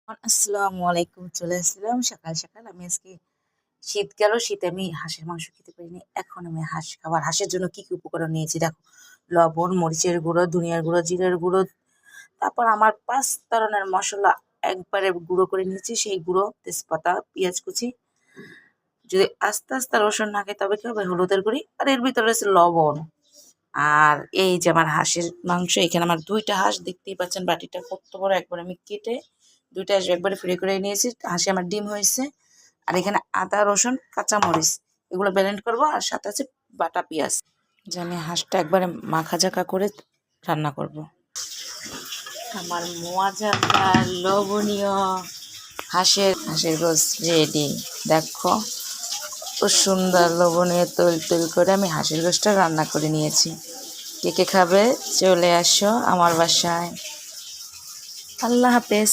আসসালামু আলাইকুম। চলে আসলাম সকাল সকাল। আমি আজকে শীত গেল, শীতে আমি হাঁসের মাংস খেতে পারিনি। এখন আমি হাঁস খাবার হাঁসের জন্য কি কি উপকরণ নিয়েছি দেখো। লবণ, মরিচের গুঁড়ো, ধনিয়ার গুঁড়ো, জিরের গুঁড়ো, তারপর আমার ৫ ধরনের মশলা একবারে গুঁড়ো করে নিয়েছি। সেই গুঁড়ো, তেজপাতা, পেঁয়াজ কুচি, যদি আস্তে আস্তে রসুন না খাই তবে কি হবে, হলুদের গুঁড়ি, আর এর ভিতরে রয়েছে লবণ। আর এই যে আমার হাঁসের মাংস, এখানে আমার ২টা হাঁস দেখতেই পাচ্ছেন, বাটিটা কত বড়, একবার আমি কেটে ২টা হাঁস একবারে ফ্রি করে নিয়েছি। হাঁসে আমার ডিম হয়েছে। আর এখানে আদা, রসুন, কাঁচামরিচ এগুলো ব্লেন্ড করবো, আর সাথে আছে বাটা পেঁয়াজ। যে আমি হাঁসটা একবারে মাখা ঝাঁকা করে রান্না করব। আমার মজাদার লবণীয় হাঁসের গোস রেডি। দেখো খুব সুন্দর লবণীয় তৈল তৈল করে আমি হাঁসের গোসটা রান্না করে নিয়েছি। কে কে খাবে চলে আসো আমার বাসায়। আল্লাহ হাফেজ।